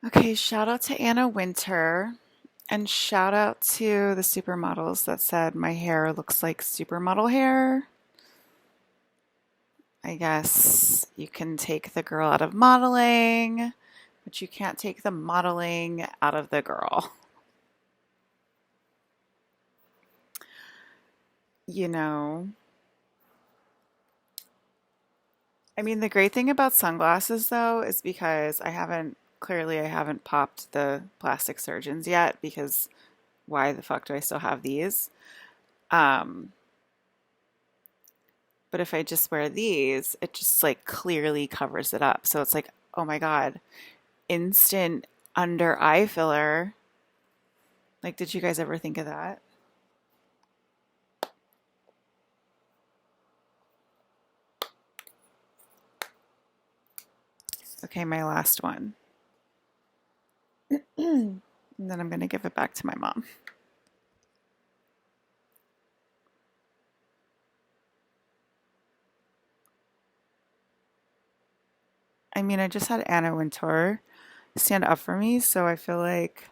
Okay, shout out to Anna Winter and shout out to the supermodels that said my hair looks like supermodel hair. I guess you can take the girl out of modeling, but you can't take the modeling out of the girl. You know, I mean, the great thing about sunglasses though is because I haven't popped the plastic surgeons yet because why the fuck do I still have these? Um, But if I just wear these, it just like clearly covers it up. So it's like, oh my God, instant under eye filler. Like, did you guys ever think of that? Okay, my last one. And then I'm going to give it back to my mom. I mean, I just had Anna Wintour stand up for me, so I feel like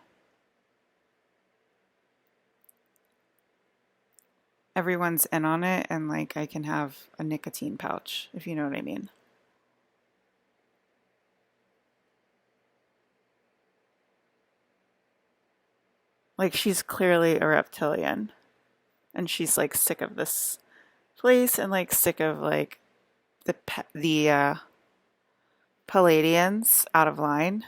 everyone's in on it and like I can have a nicotine pouch, if you know what I mean. Like she's clearly a reptilian and she's like sick of this place and like sick of like the Palladians out of line.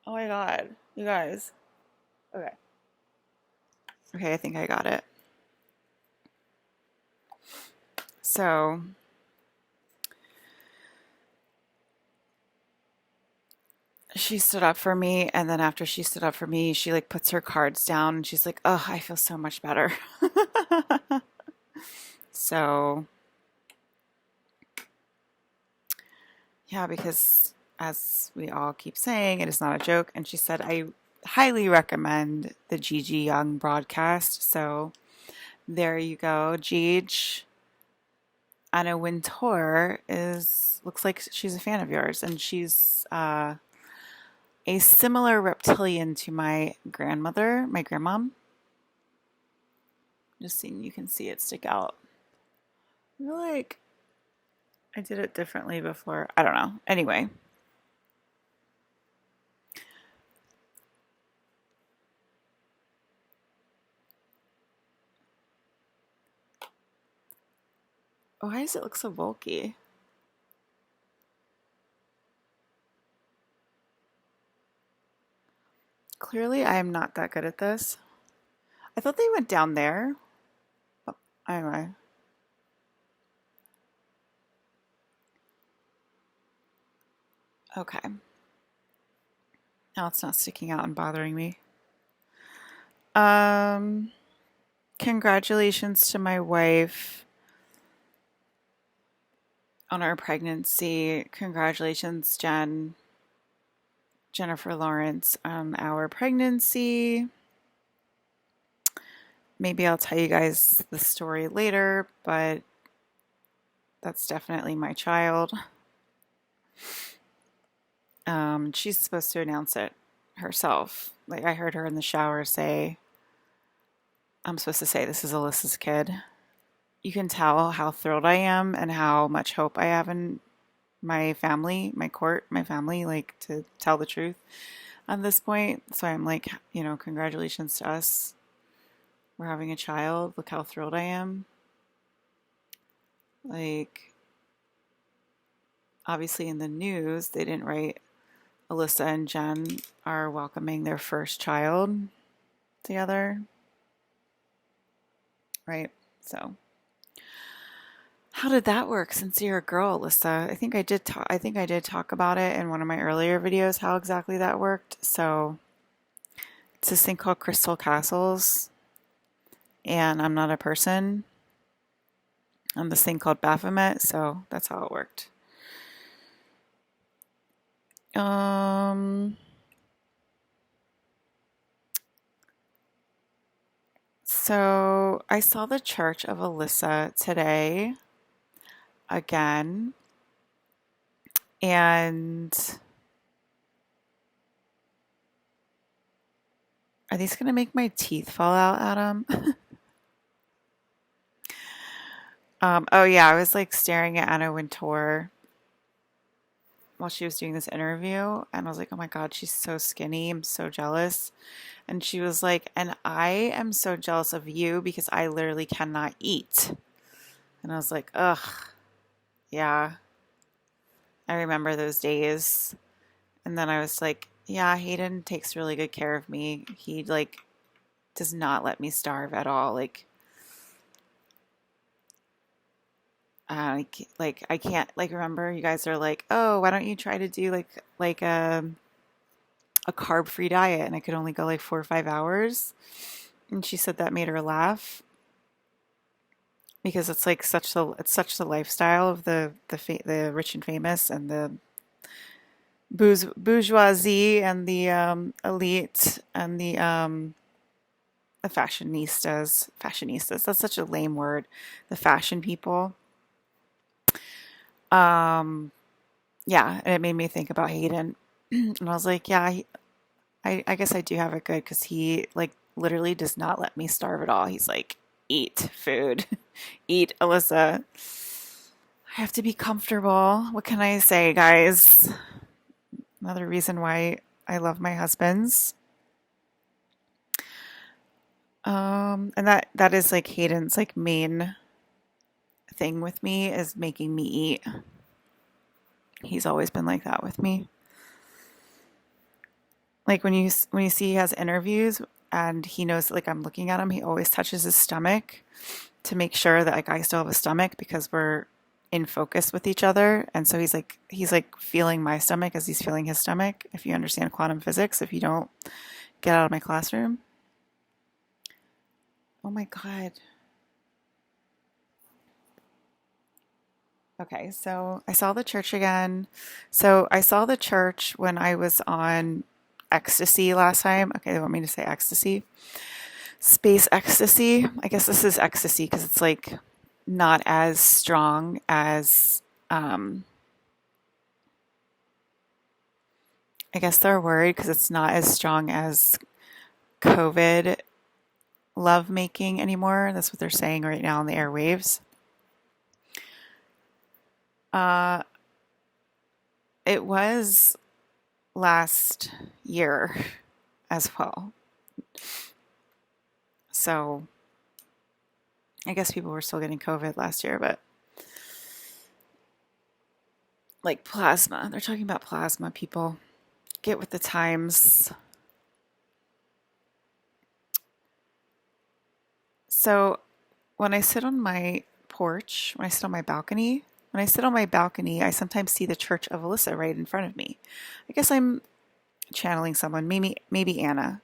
Oh my God, you guys. Okay. Okay, I think I got it. So she stood up for me, and then after she stood up for me, she like puts her cards down and she's like, oh, I feel so much better. So, yeah, because as we all keep saying, it is not a joke. And she said, I highly recommend the Gigi Young broadcast. So, there you go, Gigi. Anna Wintour is looks like she's a fan of yours, and she's a similar reptilian to my grandmother, my grandmom. Just seeing you can see it stick out. I feel like I did it differently before. I don't know. Anyway, why does it look so bulky? Clearly, I am not that good at this. I thought they went down there. Oh, anyway, okay. Now it's not sticking out and bothering me. Um, Congratulations to my wife on our pregnancy. Congratulations, Jennifer Lawrence, on our pregnancy. Maybe I'll tell you guys the story later, but that's definitely my child. She's supposed to announce it herself. Like I heard her in the shower say, I'm supposed to say this is Alyssa's kid. You can tell how thrilled I am and how much hope I have in my family, my court, my family, like to tell the truth at this point. So I'm like, congratulations to us. We're having a child. Look how thrilled I am. Like, obviously in the news, they didn't write Alyssa and Jen are welcoming their first child together. Right? So, how did that work since you're a girl, Alyssa? I think I did talk about it in one of my earlier videos how exactly that worked. So, it's this thing called Crystal Castles, and I'm not a person. I'm this thing called Baphomet, so that's how it worked. Um, So I saw the Church of Alyssa today again, and are these gonna make my teeth fall out, Adam? Oh yeah, I was like staring at Anna Wintour while she was doing this interview, and I was like, oh my God, she's so skinny. I'm so jealous. And she was like, and I am so jealous of you because I literally cannot eat. And I was like, ugh, yeah, I remember those days. And then I was like, yeah, Hayden takes really good care of me. He like does not let me starve at all. Like I can't like remember you guys are like, oh, why don't you try to do a carb free diet? And I could only go like 4 or 5 hours. And she said that made her laugh because it's like such the lifestyle of the rich and famous and the bourgeoisie and the elite and the fashionistas. That's such a lame word. The fashion people. Um, yeah, and it made me think about Hayden, and I was like, yeah, I guess I do have it good because he like literally does not let me starve at all. He's like, eat food, eat, Alyssa. I have to be comfortable. What can I say, guys? Another reason why I love my husbands. And that is like Hayden's like main thing with me is making me eat. He's always been like that with me. Like when you see he has interviews and he knows like I'm looking at him, he always touches his stomach to make sure that like I still have a stomach because we're in focus with each other. And so he's like feeling my stomach as he's feeling his stomach. If you understand quantum physics, if you don't, get out of my classroom. Oh my God. Okay, so I saw the church again. So I saw the church when I was on ecstasy last time. Okay, they want me to say ecstasy. Space ecstasy. I guess this is ecstasy because it's like not as strong as I guess they're worried because it's not as strong as COVID lovemaking anymore. That's what they're saying right now on the airwaves. Uh, it was last year as well. So I guess people were still getting COVID last year, but like plasma, they're talking about plasma, people. Get with the times. So when I sit on my porch, when I sit on my balcony, when I sit on my balcony, I sometimes see the Church of Alyssa right in front of me. I guess I'm channeling someone, maybe Anna.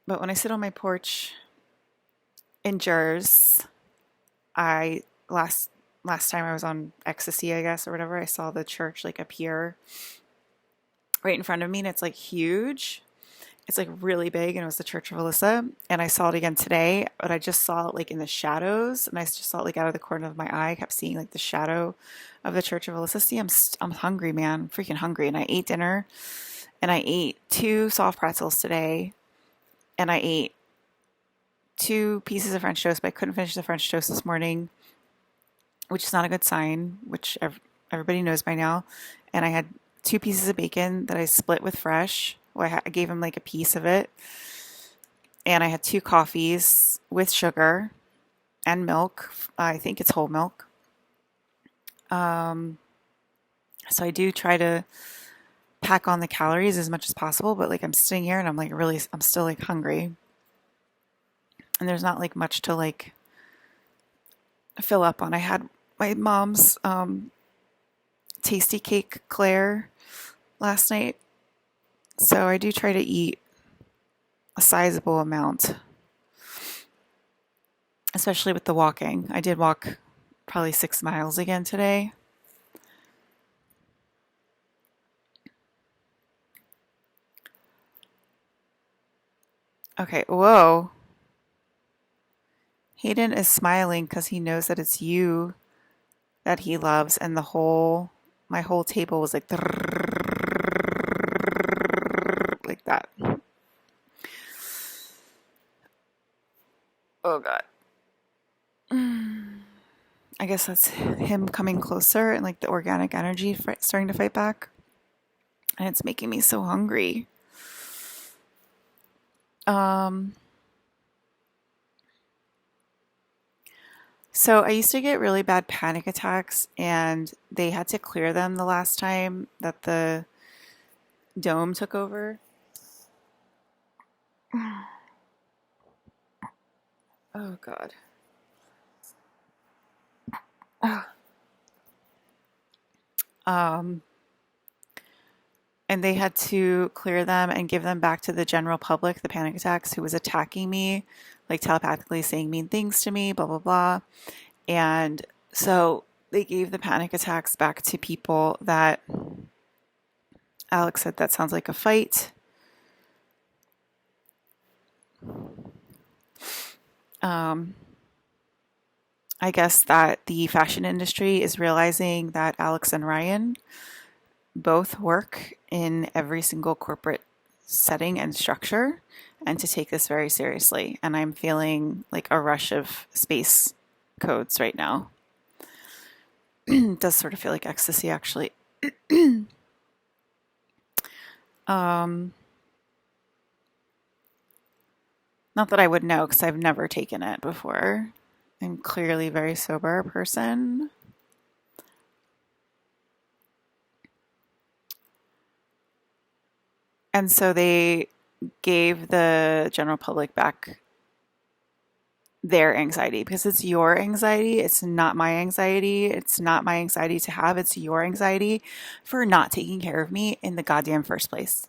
But when I sit on my porch in Jers, I last time I was on ecstasy, I guess, or whatever, I saw the church like appear right in front of me, and it's like huge. It's like really big, and it was the Church of Alyssa. And I saw it again today, but I just saw it like in the shadows, and I just saw it like out of the corner of my eye. I kept seeing like the shadow of the Church of Alyssa. See, I'm hungry, man. I'm freaking hungry, and I ate dinner, and I ate 2 soft pretzels today, and I ate 2 pieces of French toast, but I couldn't finish the French toast this morning, which is not a good sign, which everybody knows by now. And I had 2 pieces of bacon that I split with Fresh. Well, I gave him like a piece of it. And I had 2 coffees with sugar and milk. I think it's whole milk. So I do try to pack on the calories as much as possible, but like I'm sitting here and I'm like really, I'm still like hungry. And there's not like much to like fill up on. I had my mom's tasty cake Claire last night. So I do try to eat a sizable amount, especially with the walking. I did walk probably 6 miles again today. Okay, whoa. Hayden is smiling because he knows that it's you that he loves, and my whole table was like like that. Oh God. I guess that's him coming closer and like the organic energy starting to fight back. And it's making me so hungry. So I used to get really bad panic attacks, and they had to clear them the last time that the dome took over. Oh God. Um, and they had to clear them and give them back to the general public, the panic attacks, who was attacking me, like telepathically saying mean things to me, blah, blah, blah. And so they gave the panic attacks back to people that Alex said that sounds like a fight. I guess that the fashion industry is realizing that Alex and Rion both work in every single corporate setting and structure, and to take this very seriously. And I'm feeling like a rush of space codes right now. It does sort of feel like ecstasy, actually. Not that I would know because I've never taken it before. I'm clearly a very sober person. And so they gave the general public back their anxiety because it's your anxiety. It's not my anxiety. It's not my anxiety to have. It's your anxiety for not taking care of me in the goddamn first place.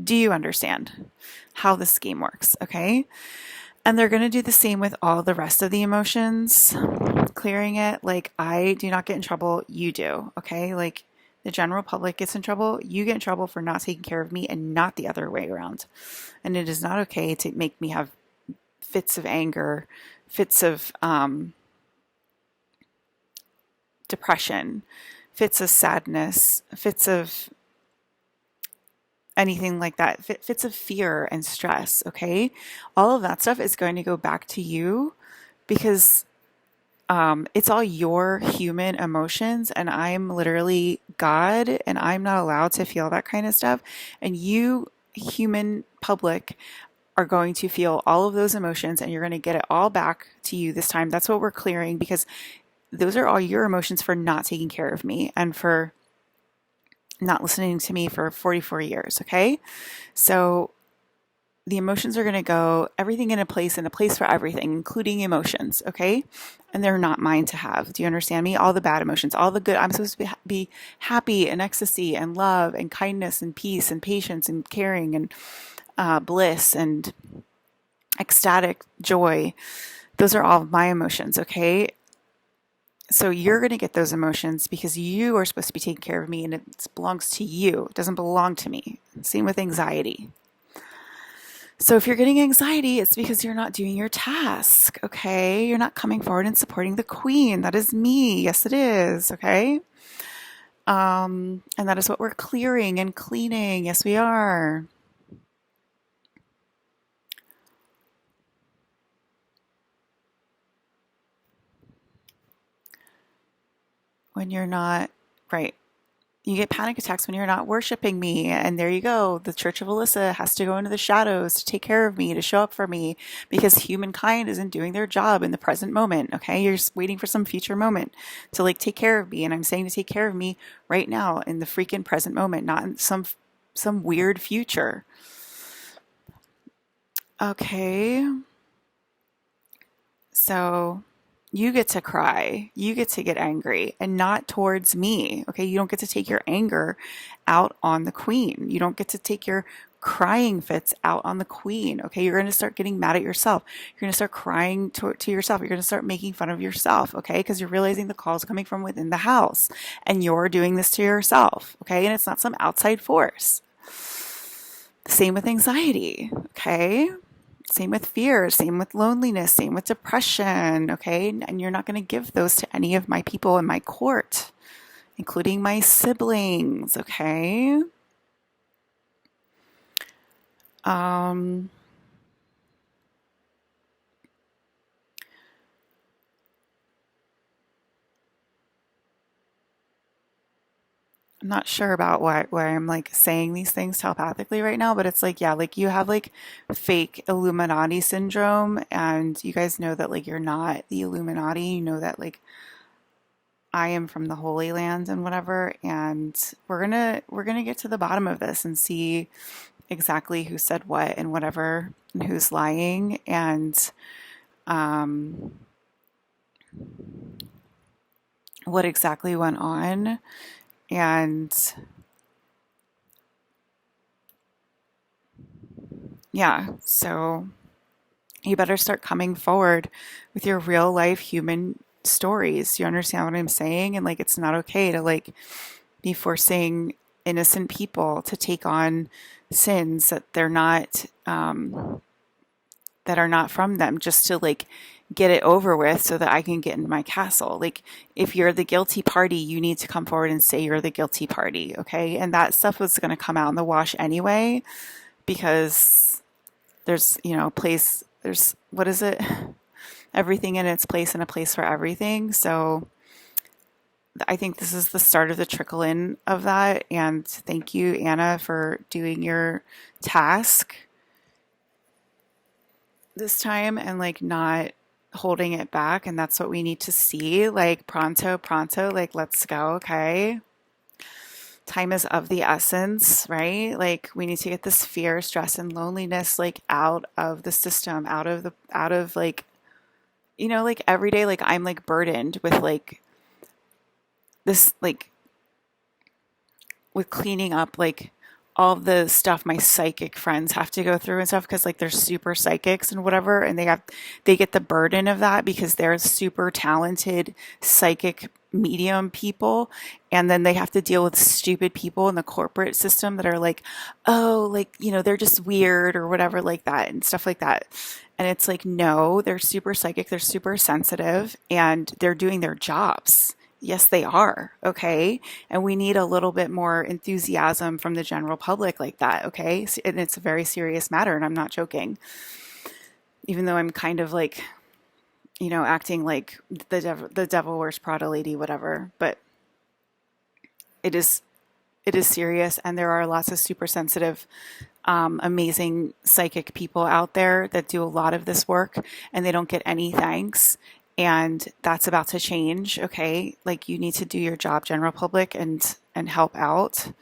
Do you understand how this game works? Okay. And they're going to do the same with all the rest of the emotions, clearing it. Like, I do not get in trouble. You do. Okay. Like, the general public gets in trouble. You get in trouble for not taking care of me and not the other way around. And it is not okay to make me have fits of anger, fits of depression, fits of sadness, fits of anything like that, fits of fear and stress. Okay. All of that stuff is going to go back to you because it's all your human emotions, and I'm literally God, and I'm not allowed to feel that kind of stuff. And you, human public, are going to feel all of those emotions, and you're going to get it all back to you this time. That's what we're clearing, because those are all your emotions for not taking care of me and for not listening to me for 44 years. Okay. So the emotions are going to go, everything in a place for everything, including emotions. Okay. And they're not mine to have. Do you understand me? All the bad emotions, all the good. I'm supposed to be happy and ecstasy and love and kindness and peace and patience and caring and bliss and ecstatic joy. Those are all my emotions. Okay. So you're going to get those emotions because you are supposed to be taking care of me, and it belongs to you. It doesn't belong to me. Same with anxiety. So if you're getting anxiety, it's because you're not doing your task, okay? You're not coming forward and supporting the queen. That is me. Yes, it is, okay? And that is what we're clearing and cleaning. Yes, we are. When you're not, right. You get panic attacks when you're not worshiping me. And there you go. The Church of Alyssa has to go into the shadows to take care of me, to show up for me, because humankind isn't doing their job in the present moment. Okay. You're just waiting for some future moment to like take care of me. And I'm saying to take care of me right now in the freaking present moment, not in some weird future. Okay. So you get to cry, you get to get angry, and not towards me. Okay. You don't get to take your anger out on the queen. You don't get to take your crying fits out on the queen. Okay. You're going to start getting mad at yourself. You're going to start crying to yourself. You're going to start making fun of yourself. Okay. Because you're realizing the call is coming from within the house, and you're doing this to yourself. Okay. And it's not some outside force. Same with anxiety. Okay. Same with fear, same with loneliness, same with depression, okay? And you're not going to give those to any of my people in my court, including my siblings, okay? Um, I'm not sure about why I'm like saying these things telepathically right now, but it's like, yeah, like you have like fake Illuminati syndrome, and you guys know that like you're not the Illuminati. You know that like I am from the Holy Land and whatever, and we're gonna get to the bottom of this and see exactly who said what and whatever and who's lying and um, what exactly went on. And yeah, so you better start coming forward with your real life human stories. You understand what I'm saying? And like, it's not okay to like be forcing innocent people to take on sins that they're not, that are not from them, just to like get it over with so that I can get into my castle. Like, if you're the guilty party, you need to come forward and say you're the guilty party, okay? And that stuff was going to come out in the wash anyway, because there's, place, there's, what is it? Everything in its place and a place for everything. So I think this is the start of the trickle in of that. And thank you, Anna, for doing your task this time and like not holding it back. And that's what we need to see. Like, pronto, pronto, like, let's go. Okay. Time is of the essence, right? Like, we need to get this fear, stress, and loneliness like out of the system, out of like, like every day, like I'm like burdened with like this, like with cleaning up like all the stuff my psychic friends have to go through and stuff, because like they're super psychics and whatever, and they get the burden of that because they're super talented psychic medium people, and then they have to deal with stupid people in the corporate system that are like, oh, like, they're just weird or whatever, like that and stuff like that. And it's like, no, they're super psychic, they're super sensitive, and they're doing their jobs. Yes, they are. Okay. And we need a little bit more enthusiasm from the general public like that. Okay. And it's a very serious matter. And I'm not joking, even though I'm kind of like, acting like the devil wears Prada lady, whatever. But it is, it is serious. And there are lots of super sensitive, amazing psychic people out there that do a lot of this work, and they don't get any thanks. And that's about to change. Okay. Like, you need to do your job, general public, and help out.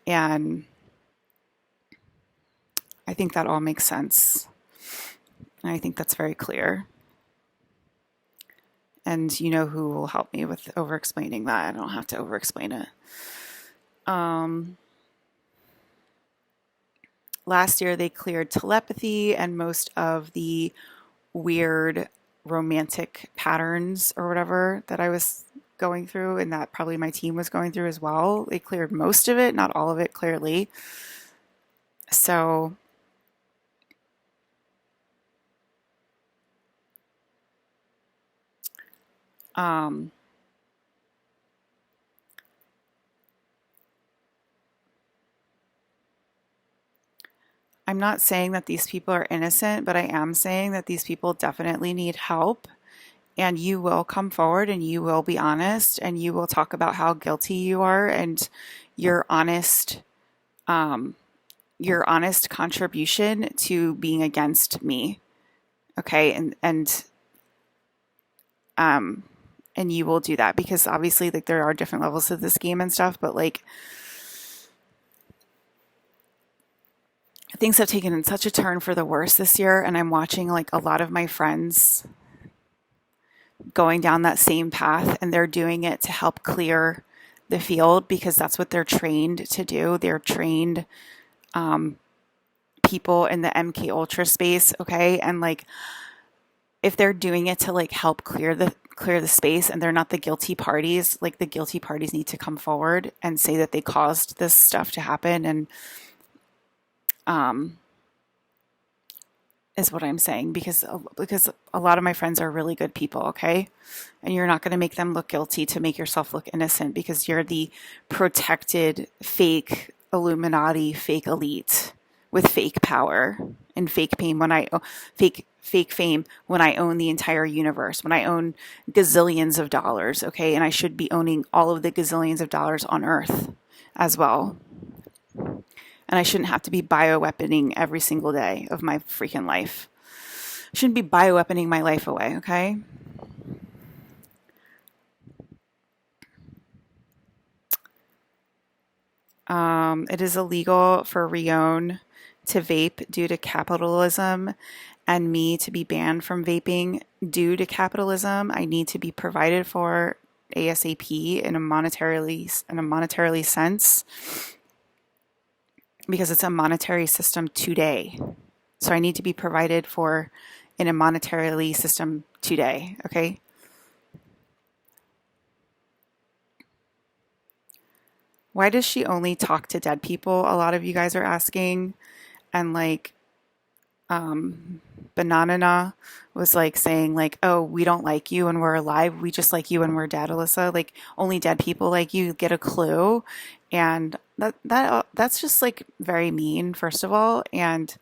And I think that all makes sense. And I think that's very clear. And you know who will help me with over explaining that. I don't have to over explain it. Last year they cleared telepathy and most of the weird romantic patterns or whatever that I was going through, and that probably my team was going through as well. They cleared most of it, not all of it, clearly. So I'm not saying that these people are innocent, but I am saying that these people definitely need help. And you will come forward and you will be honest and you will talk about how guilty you are and your honest contribution to being against me. Okay. And you will do that, because obviously like there are different levels of this game and stuff, but like things have taken such a turn for the worse this year, and I'm watching like a lot of my friends going down that same path, and they're doing it to help clear the field because that's what they're trained to do. They're trained people in the MK Ultra space, okay? And like if they're doing it to like help clear the space and they're not the guilty parties, like the guilty parties need to come forward and say that they caused this stuff to happen, and is what I'm saying, because a lot of my friends are really good people, okay? And you're not going to make them look guilty to make yourself look innocent because you're the protected fake Illuminati, fake elite with fake power and fake fame when I own the entire universe, when I own gazillions of dollars, okay? And I should be owning all of the gazillions of dollars on earth as well. And I shouldn't have to be bioweaponing every single day of my freaking life. I shouldn't be bioweaponing my life away, okay? It is illegal for Rion to vape due to capitalism and me to be banned from vaping due to capitalism. I need to be provided for ASAP in a monetarily sense because it's a monetary system today. So I need to be provided for in a monetarily system today, okay? Why does she only talk to dead people? A lot of you guys are asking. And like Banana was like saying like, oh, we don't like you when we're alive. We just like you when we're dead, Alyssa. Like only dead people like you get a clue. And that's just like very mean, first of all. And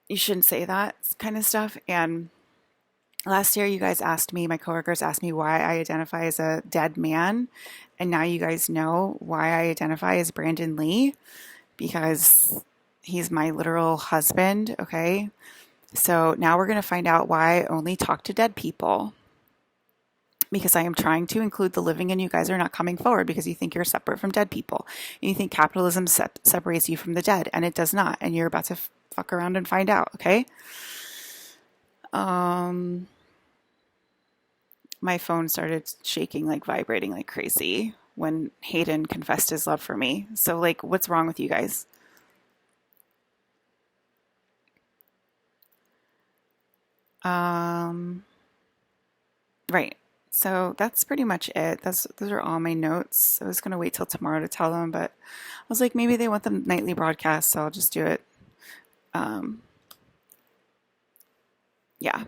you shouldn't say that kind of stuff. And last year, you guys asked me, my coworkers asked me why I identify as a dead man. And now you guys know why I identify as Brandon Lee because he's my literal husband. Okay. So now we're going to find out why I only talk to dead people because I am trying to include the living and you guys are not coming forward because you think you're separate from dead people. And you think capitalism separates you from the dead and it does not. And you're about to fuck around and find out. Okay. My phone started shaking, like vibrating like crazy when Hayden confessed his love for me. So, like, what's wrong with you guys? Right. So that's pretty much it. Those are all my notes. I was gonna wait till tomorrow to tell them, but I was like, maybe they want the nightly broadcast, so I'll just do it. Um, yeah.